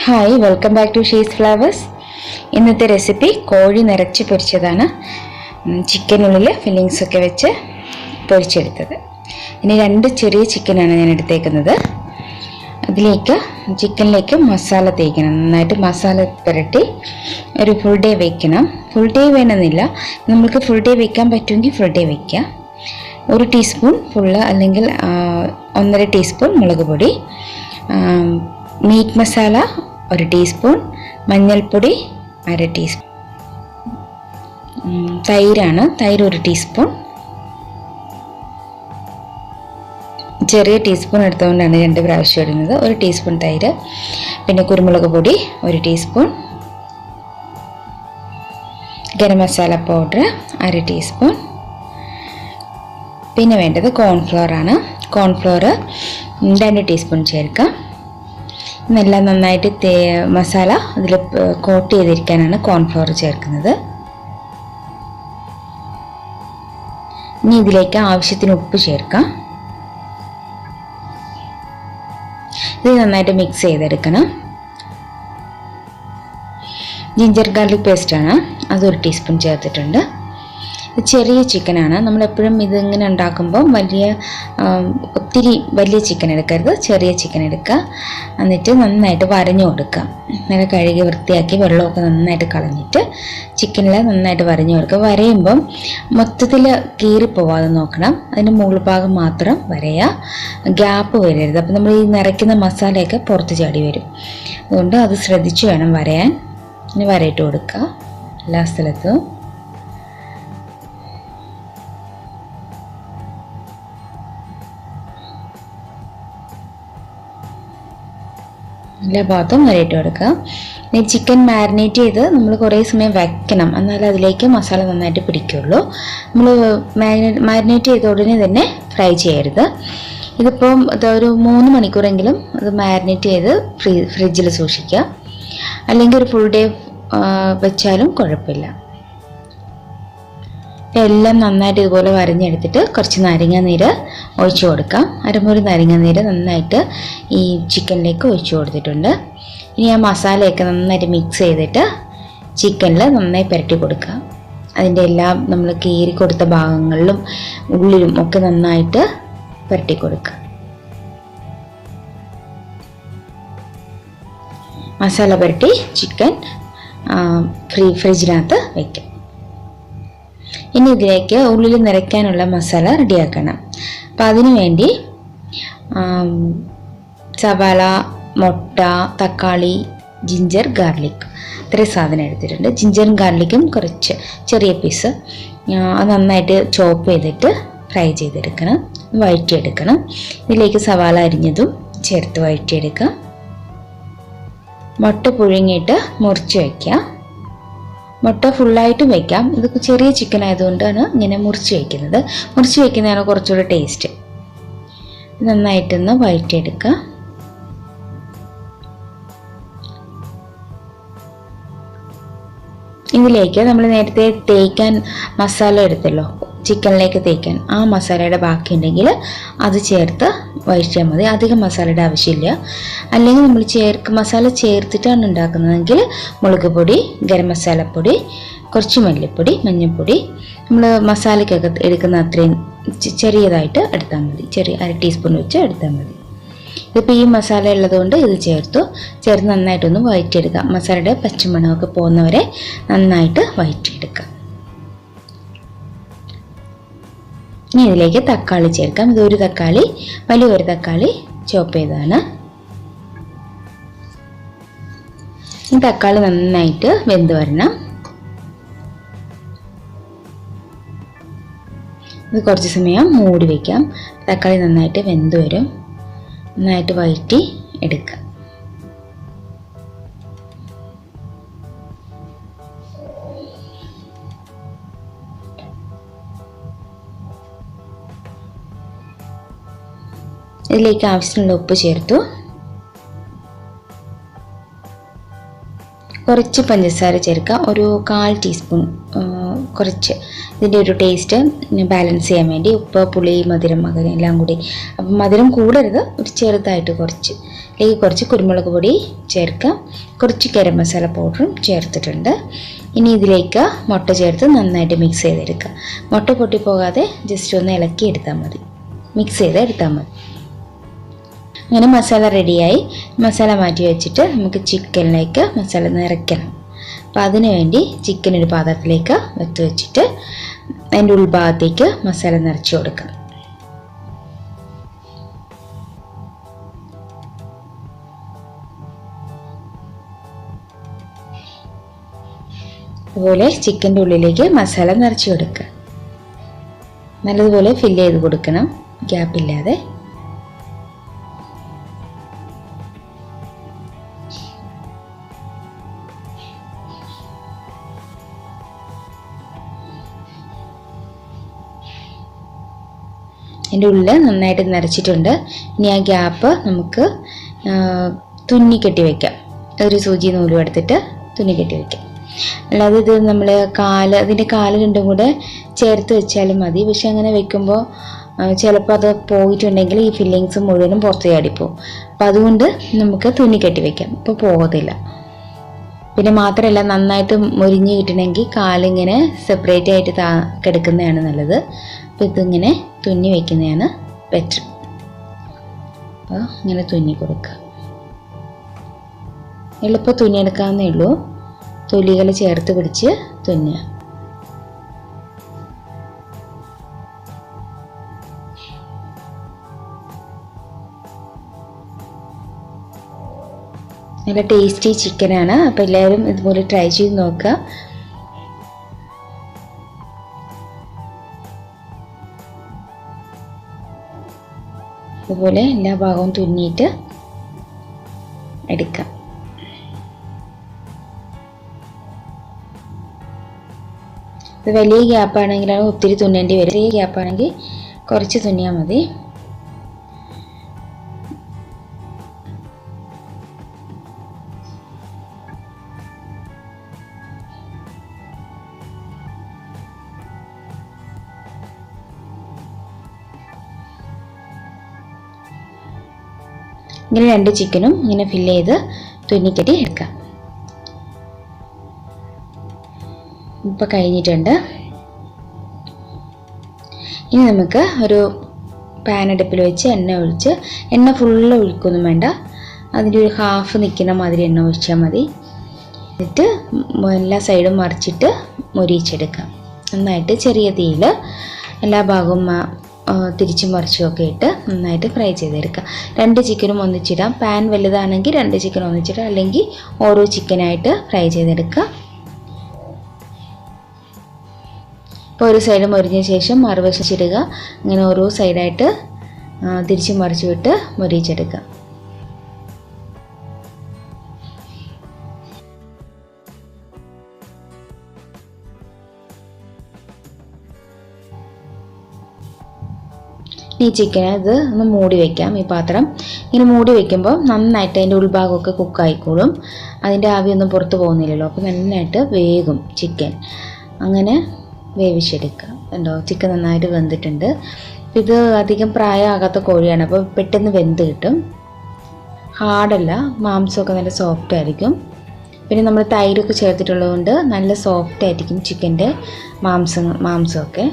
Hi, welcome back to she's flowers. ഇന്നത്തെ recipe കോഴി നിറച്ച് പൊരിച്ചതാണ്. ചിക്കനുള്ളിൽ ഫില്ലിങ്സ് ഒക്കെ വെച്ച് പൊരിച്ചെടുത്തത്. ഇനി 2 ചെറിയ ചിക്കനാണ് ഞാൻ എടുത്തേക്കുന്നത്. ചിക്കനിലേക്ക് മസാല തേക്കണം. നന്നായിട്ട് മസാല പുരട്ടി ഒരു ഫുൾ ഡേ വയ്ക്കണം. ഫുൾ ഡേ വേണമെന്നില്ല, നമുക്ക് ഫുൾ ഡേ വയ്ക്കാൻ പറ്റുമെങ്കിൽ ഫുൾ ഡേ വയ്ക്കാം. 1 ടീസ്പൂൺ ഫുള്ള് അല്ലെങ്കിൽ 1.5 ടീസ്പൂൺ മുളക് പൊടി, മീറ്റ് മസാല 1 ടീസ്പൂൺ, മഞ്ഞൾപ്പൊടി 1/2 ടീസ്പൂൺ, തൈര് 1 ടീസ്പൂൺ. ചെറിയ ടീസ്പൂൺ എടുത്തുകൊണ്ടാണ് 2 പ്രാവശ്യം ഇടുന്നത്. 1 ടീസ്പൂൺ തൈര്, പിന്നെ കുരുമുളക് പൊടി 1 teaspoon, garam masala powder 1/2 teaspoon. പിന്നെ വേണ്ടത് കോൺഫ്ലോർ ആണ്. കോൺഫ്ലോർ 2 ടീസ്പൂൺ ചേർക്കാം. ഇതെല്ലാം നന്നായിട്ട് മസാല അതിൽ കോട്ട് ചെയ്തിരിക്കാനാണ് കോൺഫ്ലോർ ചേർക്കുന്നത്. ഇനി ഇതിലേക്ക് ആവശ്യത്തിന് ഉപ്പ് ചേർക്കാം. ഇത് നന്നായിട്ട് മിക്സ് ചെയ്തെടുക്കണം. ജിഞ്ചർ ഗാർലിക് പേസ്റ്റാണ്, അത് 1 ടീസ്പൂൺ ചേർത്തിട്ടുണ്ട്. ചെറിയ ചിക്കനാണ്. നമ്മളെപ്പോഴും ഇതിങ്ങനെ ഉണ്ടാക്കുമ്പോൾ ഒത്തിരി വലിയ ചിക്കൻ എടുക്കരുത്, ചെറിയ ചിക്കൻ എടുക്കുക. എന്നിട്ട് നന്നായിട്ട് വരഞ്ഞു കൊടുക്കുക. നല്ല കഴുകി വൃത്തിയാക്കി വെള്ളമൊക്കെ നന്നായിട്ട് കളഞ്ഞിട്ട് ചിക്കനിൽ നന്നായിട്ട് വരഞ്ഞു കൊടുക്കുക. വരയുമ്പം മൊത്തത്തിൽ കീറിപ്പോവാതെ നോക്കണം. അതിൻ്റെ മുകൾ ഭാഗം മാത്രം വരയുക, ഗ്യാപ്പ് വരരുത്. അപ്പം നമ്മൾ ഈ നിറയ്ക്കുന്ന മസാലയൊക്കെ പുറത്ത് ചാടി വരും. അതുകൊണ്ട് അത് ശ്രദ്ധിച്ച് വേണം വരയാൻ. ഇനി വരയിട്ട് കൊടുക്കുക എല്ലാ സ്ഥലത്തും. എല്ലാ ഭാഗത്തും വരയിട്ട് കൊടുക്കുക. ഇനി ചിക്കൻ മാരിനേറ്റ് ചെയ്ത് നമ്മൾ കുറേ സമയം വയ്ക്കണം, എന്നാലും അതിലേക്ക് മസാല നന്നായിട്ട് പിടിക്കുള്ളൂ. നമ്മൾ മാരിനേറ്റ് ചെയ്ത ഉടനെ തന്നെ ഫ്രൈ ചെയ്യരുത്. ഇതിപ്പം ഒരു 3 മണിക്കൂറെങ്കിലും അത് മാരിനേറ്റ് ചെയ്ത് ഫ്രിഡ്ജിൽ സൂക്ഷിക്കുക. അല്ലെങ്കിൽ ഒരു ഫുൾ ഡേ വെച്ചാലും കുഴപ്പമില്ല. എല്ലാം നന്നായിട്ട് ഇതുപോലെ വരഞ്ഞെടുത്തിട്ട് കുറച്ച് നാരങ്ങാനീര് ഒഴിച്ചു കൊടുക്കാം. അരമുറി നാരങ്ങാനീര് നന്നായിട്ട് ഈ ചിക്കനിലേക്ക് ഒഴിച്ചു കൊടുത്തിട്ടുണ്ട്. ഇനി ആ മസാലയൊക്കെ നന്നായിട്ട് മിക്സ് ചെയ്തിട്ട് ചിക്കനിൽ നന്നായി പുരട്ടി കൊടുക്കുക. അതിൻ്റെ എല്ലാം നമ്മൾ കീറി കൊടുത്ത ഭാഗങ്ങളിലും ഉള്ളിലും ഒക്കെ നന്നായിട്ട് പുരട്ടി കൊടുക്കുക. മസാല പുരട്ടി ചിക്കൻ ഫ്രിഡ്ജിനകത്ത് വയ്ക്കാം. ഇനി ഇതിലേക്ക് ഉള്ളിൽ നിറയ്ക്കാനുള്ള മസാല റെഡിയാക്കണം. അപ്പം അതിനു വേണ്ടി സവാള, മുട്ട, തക്കാളി, ജിഞ്ചർ ഗാർലിക് ഇത്രയും സാധനം എടുത്തിട്ടുണ്ട്. ജിഞ്ചറും ഗാർലിക്കും കുറച്ച് ചെറിയ പീസ് അത് നന്നായിട്ട് ചോപ്പ് ചെയ്തിട്ട് ഫ്രൈ ചെയ്തെടുക്കണം, വഴറ്റിയെടുക്കണം. ഇതിലേക്ക് സവാള അരിഞ്ഞതും ചേർത്ത് വഴറ്റിയെടുക്കുക. മുട്ട പുഴുങ്ങിയിട്ട് മുറിച്ച് വയ്ക്കുക. മുട്ട ഫുള്ളായിട്ടും വയ്ക്കാം. ഇത് ചെറിയ ചിക്കൻ ആയതുകൊണ്ടാണ് ഇങ്ങനെ മുറിച്ച് വയ്ക്കുന്നത്. മുറിച്ച് വയ്ക്കുന്നതാണ് കുറച്ചുകൂടി ടേസ്റ്റ്. നന്നായിട്ടൊന്ന് വഴറ്റിയെടുക്കുക. ഇതിലേക്ക് നമ്മൾ നേരത്തെ തേക്കാൻ മസാല എടുത്തല്ലോ, ചിക്കനിലേക്ക് തേക്കാൻ, ആ മസാലയുടെ ബാക്കി ഉണ്ടെങ്കിൽ അത് ചേർത്ത് വഴിച്ചാൽ മതി. അധികം മസാലയുടെ ആവശ്യമില്ല. അല്ലെങ്കിൽ നമ്മൾ മസാല ചേർത്തിട്ടാണ് ഉണ്ടാക്കുന്നതെങ്കിൽ മുളക് പൊടി, ഗരം മസാലപ്പൊടി, കുറച്ച് മല്ലിപ്പൊടി, മഞ്ഞൾപ്പൊടി, നമ്മൾ മസാലയ്ക്കൊക്കെ എടുക്കുന്ന അത്രയും ചെറിയതായിട്ട് എടുത്താൽ മതി. 1/2 ടീസ്പൂൺ വെച്ച് എടുത്താൽ മതി. ഇതിപ്പോൾ ഈ മസാല ഉള്ളതുകൊണ്ട് ഇത് ചേർത്ത് നന്നായിട്ടൊന്ന് വഴറ്റിയെടുക്കുക. മസാലയുടെ പച്ചമണമൊക്കെ പോകുന്നവരെ നന്നായിട്ട് വഴറ്റിയെടുക്കുക. ഇനി ഇതിലേക്ക് തക്കാളി ചേർക്കാം. ഇതൊരു തക്കാളി, വലിയൊരു തക്കാളി ചോപ്പ് ചെയ്തതാണ്. ഈ തക്കാളി നന്നായിട്ട് വെന്ത് വരണം. ഇത് കുറച്ച് സമയം മൂടി വയ്ക്കാം. തക്കാളി നന്നായിട്ട് വെന്ത് വരും. നന്നായിട്ട് വഴറ്റി എടുക്കുക. ഇതിലേക്ക് ആവശ്യമുള്ള ഉപ്പ് ചേർത്തു. കുറച്ച് പഞ്ചസാര ചേർക്കുക, ഒരു 1/4 ടീസ്പൂൺ, കുറച്ച് ഇതിൻ്റെ ഒരു ടേസ്റ്റ് ബാലൻസ് ചെയ്യാൻ വേണ്ടി. ഉപ്പ്, പുളി, മധുരം അങ്ങനെ എല്ലാം കൂടി. അപ്പം മധുരം കൂടരുത്, ഒരു ചെറുതായിട്ട് കുറച്ച്. അല്ലെങ്കിൽ കുറച്ച് കുരുമുളക് പൊടി ചേർക്കാം, കുറച്ച് ഗരം മസാല പൗഡറും ചേർത്തിട്ടുണ്ട്. ഇനി ഇതിലേക്ക് മുട്ട ചേർത്ത് നന്നായിട്ട് മിക്സ് ചെയ്തെടുക്കുക. മുട്ട പൊട്ടിപ്പോകാതെ ജസ്റ്റ് ഒന്ന് ഇളക്കി എടുത്താൽ മതി, മിക്സ് ചെയ്ത് എടുത്താൽ മതി. അങ്ങനെ മസാല റെഡിയായി. മസാല മാറ്റി വെച്ചിട്ട് നമുക്ക് ചിക്കനിലേക്ക് മസാല നിറയ്ക്കണം. അപ്പോൾ അതിനു വേണ്ടി ചിക്കൻ ഒരു പാത്രത്തിലേക്ക് വെച്ചിട്ട് അതിൻ്റെ ഉൾഭാഗത്തേക്ക് മസാല നിറച്ച് കൊടുക്കണം. അതുപോലെ ചിക്കൻ്റെ ഉള്ളിലേക്ക് മസാല നിറച്ച് കൊടുക്കുക. നല്ലതുപോലെ ഫില്ല് ചെയ്ത് കൊടുക്കണം, ഗ്യാപ്പില്ലാതെ. അതിൻ്റെ ഉള്ളിൽ നന്നായിട്ട് നിറച്ചിട്ടുണ്ട്. ഇനി ആ ഗ്യാപ്പ് നമുക്ക് തുന്നിക്കെട്ടി വയ്ക്കാം. ഒരു സൂചി നൂലും എടുത്തിട്ട് തുന്നിക്കെട്ടി വയ്ക്കാം. അല്ലാതെ ഇത് നമ്മൾ അതിൻ്റെ കാല് രണ്ടും കൂടെ ചേർത്ത് വെച്ചാലും മതി. പക്ഷെ അങ്ങനെ വെക്കുമ്പോൾ ചിലപ്പോൾ അത് പോയിട്ടുണ്ടെങ്കിൽ ഈ ഫില്ലിങ്സ് മുഴുവനും പുറത്ത് ചാടിപ്പോവും. അപ്പം അതുകൊണ്ട് നമുക്ക് തുന്നിക്കെട്ടി വയ്ക്കാം, ഇപ്പോൾ പോകത്തില്ല. പിന്നെ മാത്രമല്ല, നന്നായിട്ട് മുരിഞ്ഞ് കിട്ടണമെങ്കിൽ കാലിങ്ങനെ സെപ്പറേറ്റ് ആയിട്ട് കിടക്കുന്നതാണ് നല്ലത്. അപ്പോൾ ഇതിങ്ങനെ തുന്നി വയ്ക്കുന്നതാണ് ബെറ്റർ. അപ്പോൾ ഇങ്ങനെ തുന്നി കൊടുക്കുക. എളുപ്പം തുന്നിയെടുക്കാവുന്നേ ഉള്ളൂ. തൊലികൾ ചേർത്ത് പിടിച്ച് തുന്നുക. നല്ല ടേസ്റ്റി ചിക്കനാണ്. അപ്പോൾ എല്ലാവരും ഇതുപോലെ ട്രൈ ചെയ്ത് നോക്കുക. ഇതുപോലെ എല്ലാ ഭാഗവും തുന്നിയിട്ട് എടുക്കാം. ഇത് വലിയ ഗ്യാപ്പാണെങ്കിലാണ് ഒത്തിരി തുന്നേണ്ടി വരും. ചെറിയ ഗ്യാപ്പാണെങ്കിൽ കുറച്ച് തുന്നിയാൽ മതി. ഇങ്ങനെ 2 ചിക്കനും ഇങ്ങനെ ഫില്ല് ചെയ്ത് തുന്നിക്കെട്ടി എടുക്കാം. ഇപ്പോൾ കഴിഞ്ഞിട്ടുണ്ട്. ഇനി നമുക്ക് ഒരു പാൻ അടുപ്പിൽ വെച്ച് എണ്ണ ഒഴിച്ച്, എണ്ണ ഫുള്ള് ഒഴിക്കൊന്നും വേണ്ട, അതിൻ്റെ ഒരു ഹാഫ് നിൽക്കുന്ന മാതിരി എണ്ണ ഒഴിച്ചാൽ മതി. എന്നിട്ട് എല്ലാ സൈഡും മറിച്ചിട്ട് മൊരിയിച്ചെടുക്കാം. നന്നായിട്ട് ചെറിയ തീയിൽ എല്ലാ ഭാഗവും തിരിച്ചും മറിച്ചും ഒക്കെ ഇട്ട് നന്നായിട്ട് ഫ്രൈ ചെയ്തെടുക്കുക. 2 ചിക്കനും ഒന്നിച്ചിടാം. പാൻ വലുതാണെങ്കിൽ 2 ചിക്കൻ ഒന്നിച്ചിടാം, അല്ലെങ്കിൽ ഓരോ ചിക്കനായിട്ട് ഫ്രൈ ചെയ്തെടുക്കുക. ഇപ്പോൾ ഒരു സൈഡ് മൊരിഞ്ഞ ശേഷം മറുവശിടുക. ഇങ്ങനെ ഓരോ സൈഡായിട്ട് തിരിച്ചും മറിച്ചു വിട്ട് മൊരിയിച്ചെടുക്കുക. ഈ ചിക്കൻ ഇത് ഒന്ന് മൂടി വയ്ക്കാം. ഈ പാത്രം ഇങ്ങനെ മൂടി വയ്ക്കുമ്പോൾ നന്നായിട്ട് അതിൻ്റെ ഉൾഭാഗമൊക്കെ കുക്കായിക്കോളും. അതിൻ്റെ ആവിയൊന്നും പുറത്ത് പോകുന്നില്ലല്ലോ. അപ്പോൾ നന്നായിട്ട് വേകും ചിക്കൻ. അങ്ങനെ വേവിച്ചെടുക്കുക. കണ്ടോ, ചിക്കൻ നന്നായിട്ട് വെന്തിട്ടുണ്ട്. ഇത് അധികം പ്രായമാകാത്ത കോഴിയാണ്, അപ്പോൾ പെട്ടെന്ന് വെന്ത് കിട്ടും. ഹാർഡല്ല, മാംസമൊക്കെ നല്ല സോഫ്റ്റ് ആയിരിക്കും. പിന്നെ നമ്മൾ തൈരൊക്കെ ചേർത്തിട്ടുള്ളതുകൊണ്ട് നല്ല സോഫ്റ്റ് ആയിരിക്കും ചിക്കൻ്റെ മാംസമൊക്കെ.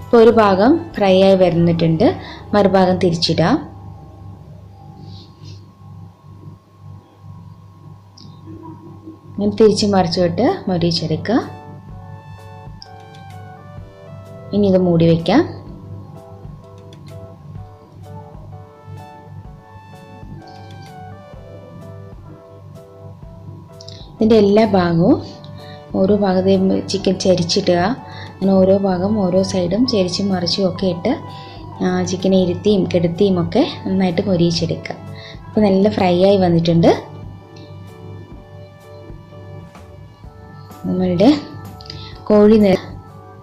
ഇപ്പോൾ ഒരു ഭാഗം ഫ്രൈ ആയി വരുന്നിട്ടുണ്ട്, മറുഭാഗം തിരിച്ചിടാം. ഇങ്ങനെ തിരിച്ച് മറിച്ചു വിട്ട് മൊരിയിച്ചെടുക്കുക. ഇനി ഇത് മൂടി വയ്ക്കാം. ഇതിൻ്റെ എല്ലാ ഭാഗവും ഓരോ ഭാഗത്തെയും ചിക്കൻ ചരിച്ചിടുക. അങ്ങനെ ഓരോ ഭാഗം ഓരോ സൈഡും ചരിച്ചും മറിച്ചും ഒക്കെ ഇട്ട് ചിക്കനെ ഇരുത്തിയും കെടുത്തിയും ഒക്കെ നന്നായിട്ട് മൊരിയിച്ചെടുക്കുക. അപ്പോൾ നല്ല ഫ്രൈ ആയി വന്നിട്ടുണ്ട്. നമ്മളുടെ കോഴി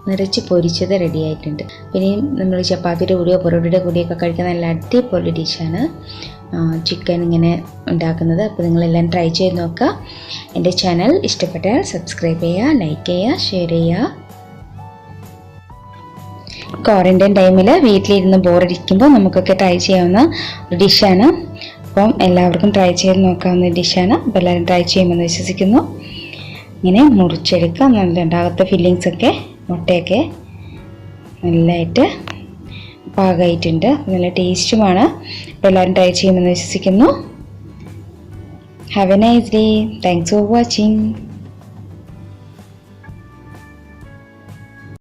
നിറച്ച് പൊരിച്ചത് റെഡി ആയിട്ടുണ്ട്. പിന്നെ നമ്മൾ ചപ്പാത്തിയുടെ കൂടെയോ പൊറോട്ടയുടെ കൂടെയൊക്കെ കഴിക്കാൻ നല്ല അടിപൊളി ഡിഷാണ് ചിക്കൻ ഇങ്ങനെ ഉണ്ടാക്കുന്നത്. അപ്പോൾ നിങ്ങളെല്ലാം ട്രൈ ചെയ്ത് നോക്കുക. എൻ്റെ ചാനൽ ഇഷ്ടപ്പെട്ടാൽ സബ്സ്ക്രൈബ് ചെയ്യുക, ലൈക്ക് ചെയ്യുക, ഷെയർ ചെയ്യുക. ക്വാറൻറ്റൈൻ ടൈമിൽ വീട്ടിലിരുന്ന് ബോറടിക്കുമ്പോൾ നമുക്കൊക്കെ ട്രൈ ചെയ്യാവുന്ന ഒരു ഡിഷാണ്. അപ്പം എല്ലാവർക്കും ട്രൈ ചെയ്ത് നോക്കാവുന്ന ഡിഷാണ്. അപ്പോൾ എല്ലാവരും ട്രൈ ചെയ്യുമെന്ന് വിശ്വസിക്കുന്നു. ഇങ്ങനെ മുറിച്ചെടുക്കുക. നല്ല ഉണ്ടാകാത്ത ഫില്ലിങ്സൊക്കെ മുട്ടയൊക്കെ നല്ലതായിട്ട് പാകമായിട്ടുണ്ട്. നല്ല ടേസ്റ്റുമാണ്. അപ്പോൾ എല്ലാവരും ട്രൈ ചെയ്യുമെന്ന് വിശ്വസിക്കുന്നു. Have A nice day. Thanks for watching.